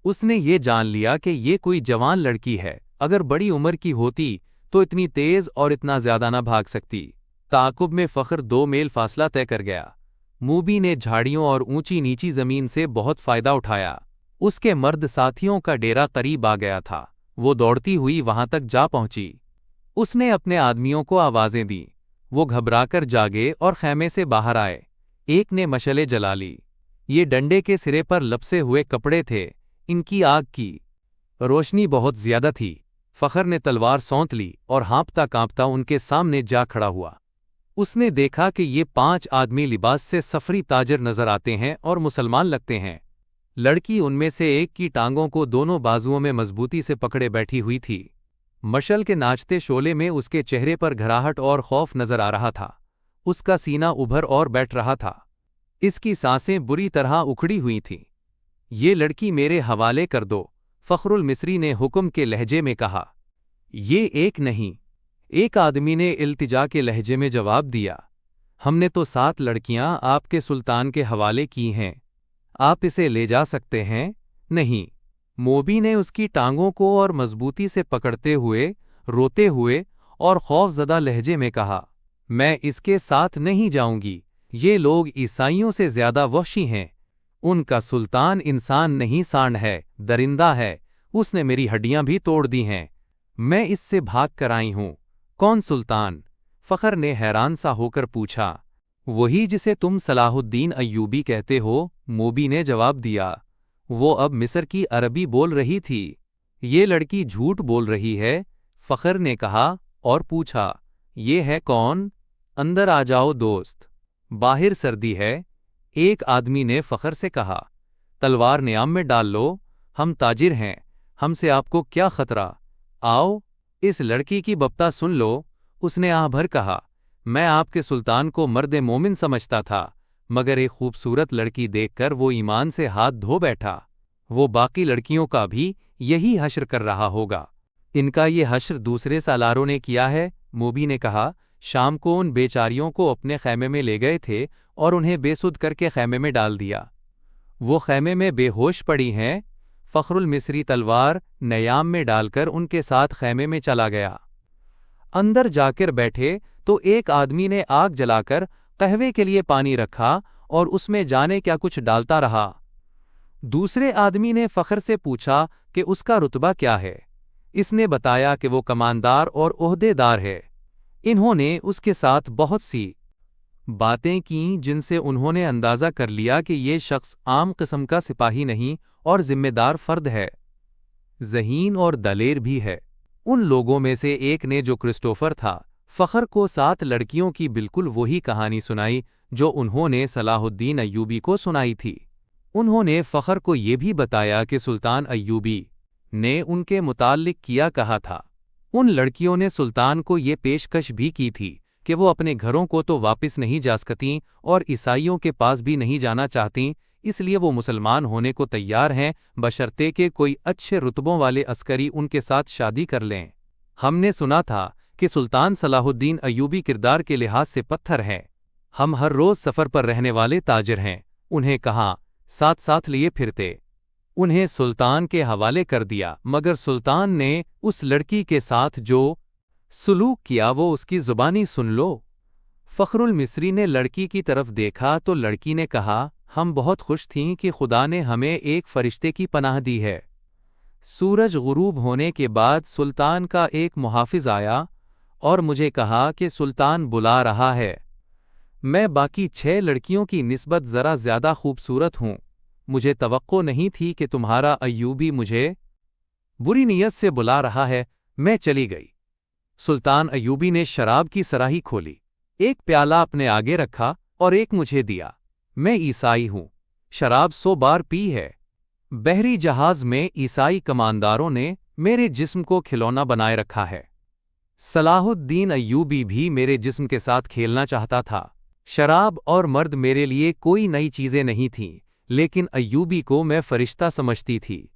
اس نے یہ جان لیا کہ یہ کوئی جوان لڑکی ہے، اگر بڑی عمر کی ہوتی تو اتنی تیز اور اتنا زیادہ نہ بھاگ سکتی۔ تعاقب میں فخر 2 میل فاصلہ طے کر گیا۔ موبی نے جھاڑیوں اور اونچی نیچی زمین سے بہت فائدہ اٹھایا۔ اس کے مرد ساتھیوں کا ڈیرا قریب آ گیا تھا۔ وہ دوڑتی ہوئی وہاں تک جا پہنچی۔ اس نے اپنے آدمیوں کو آوازیں دیں۔ وہ گھبرا کر جاگے اور خیمے سے باہر آئے۔ ایک نے مشعلیں جلا لی۔ یہ ڈنڈے کے سرے پر لپسے ہوئے کپڑے تھے، ان کی آگ کی روشنی بہت زیادہ تھی۔ فخر نے تلوار سونت لی اور ہانپتا کانپتا ان کے سامنے جا کھڑا ہوا۔ اس نے دیکھا کہ یہ 5 آدمی لباس سے سفری تاجر نظر آتے ہیں اور مسلمان لگتے ہیں۔ لڑکی ان میں سے ایک کی ٹانگوں کو دونوں بازوؤں میں مضبوطی سے پکڑے بیٹھی ہوئی تھی۔ مشعل کے ناچتے شعلے میں اس کے چہرے پر گھراہٹ اور خوف نظر آ رہا تھا۔ اس کا سینہ ابھر اور بیٹھ رہا تھا۔ اس کی سانسیں بری طرح اکھڑی ہوئی تھیں۔ یہ لڑکی میرے حوالے کر دو، فخر المصری نے حکم کے لہجے میں کہا۔ یہ ایک نہیں، ایک آدمی نے التجا کے لہجے میں جواب دیا۔ ہم نے تو 7 لڑکیاں آپ کے سلطان کے حوالے کی ہیں، آپ اسے لے جا سکتے ہیں؟ نہیں۔ موبی نے اس کی ٹانگوں کو اور مضبوطی سے پکڑتے ہوئے، روتے ہوئے اور خوف زدہ لہجے میں کہا، میں اس کے ساتھ نہیں جاؤں گی۔ یہ لوگ عیسائیوں سے زیادہ وحشی ہیں۔ ان کا سلطان انسان نہیں، سانڈ ہے، درندہ ہے۔ اس نے میری ہڈیاں بھی توڑ دی ہیں۔ میں اس سے بھاگ کر آئی ہوں۔ کون سلطان؟ فخر نے حیران سا ہو کر پوچھا۔ وہی جسے تم صلاح الدین ایوبی کہتے ہو، موبی نے جواب دیا۔ وہ اب مصر کی عربی بول رہی تھی۔ یہ لڑکی جھوٹ بول رہی ہے، فخر نے کہا اور پوچھا، یہ ہے کون؟ اندر آ جاؤ دوست، باہر سردی ہے۔ ایک آدمی نے فخر سے کہا، تلوار نیام میں ڈال لو، ہم تاجر ہیں، ہم سے آپ کو کیا خطرہ؟ آؤ، اس لڑکی کی بپتا سن لو۔ اس نے آہ بھر کہا، میں آپ کے سلطان کو مرد مومن سمجھتا تھا، مگر ایک خوبصورت لڑکی دیکھ کر وہ ایمان سے ہاتھ دھو بیٹھا۔ وہ باقی لڑکیوں کا بھی یہی حشر کر رہا ہوگا۔ ان کا یہ حشر دوسرے سالاروں نے کیا ہے، موبی نے کہا۔ شام کو ان بیچاریوں کو اپنے خیمے میں لے گئے تھے اور انہیں بے سدھ کر کے خیمے میں ڈال دیا۔ وہ خیمے میں بے ہوش پڑی ہیں۔ فخر المصری تلوار نیام میں ڈال کر ان کے ساتھ خیمے میں چلا گیا۔ اندر جا کر بیٹھے تو ایک آدمی نے آگ جلا کر قہوے کے لیے پانی رکھا اور اس میں جانے کیا کچھ ڈالتا رہا۔ دوسرے آدمی نے فخر سے پوچھا کہ اس کا رتبہ کیا ہے۔ اس نے بتایا کہ وہ کماندار اور عہدے دار ہے۔ انہوں نے اس کے ساتھ بہت سی باتیں کیں جن سے انہوں نے اندازہ کر لیا کہ یہ شخص عام قسم کا سپاہی نہیں اور ذمہ دار فرد ہے، ذہین اور دلیر بھی ہے۔ ان لوگوں میں سے ایک نے، جو کرسٹوفر تھا، فخر کو 7 لڑکیوں کی بالکل وہی کہانی سنائی جو انہوں نے صلاح الدین ایوبی کو سنائی تھی۔ انہوں نے فخر کو یہ بھی بتایا کہ سلطان ایوبی نے ان کے متعلق کیا کہا تھا۔ ان لڑکیوں نے سلطان کو یہ پیشکش بھی کی تھی کہ وہ اپنے گھروں کو تو واپس نہیں جا سکتیں اور عیسائیوں کے پاس بھی نہیں جانا چاہتیں، اس لیے وہ مسلمان ہونے کو تیار ہیں بشرطے کہ کوئی اچھے رتبوں والے عسکری ان کے ساتھ شادی کر لیں۔ ہم نے سنا تھا کہ سلطان صلاح الدین ایوبی کردار کے لحاظ سے پتھر ہیں۔ ہم ہر روز سفر پر رہنے والے تاجر ہیں، انہیں کہاں ساتھ ساتھ لیے پھرتے۔ انہیں سلطان کے حوالے کر دیا، مگر سلطان نے اس لڑکی کے ساتھ جو سلوک کیا وہ اس کی زبانی سن لو۔ فخر المصری نے لڑکی کی طرف دیکھا تو لڑکی نے کہا، ہم بہت خوش تھیں کہ خدا نے ہمیں ایک فرشتے کی پناہ دی ہے۔ سورج غروب ہونے کے بعد سلطان کا ایک محافظ آیا اور مجھے کہا کہ سلطان بلا رہا ہے۔ میں باقی 6 لڑکیوں کی نسبت ذرا زیادہ خوبصورت ہوں۔ مجھے توقع نہیں تھی کہ تمہارا ایوبی مجھے بری نیت سے بلا رہا ہے۔ میں چلی گئی۔ سلطان ایوبی نے شراب کی صراحی کھولی، ایک پیالہ اپنے آگے رکھا اور ایک مجھے دیا۔ میں عیسائی ہوں، شراب 100 بار پی ہے۔ بحری جہاز میں عیسائی کمانداروں نے میرے جسم کو کھلونا بنائے رکھا ہے۔ صلاح الدین ایوبی بھی میرے جسم کے ساتھ کھیلنا چاہتا تھا۔ شراب اور مرد میرے لیے کوئی نئی چیزیں نہیں تھیں، لیکن ایوبی کو میں فرشتہ سمجھتی تھی۔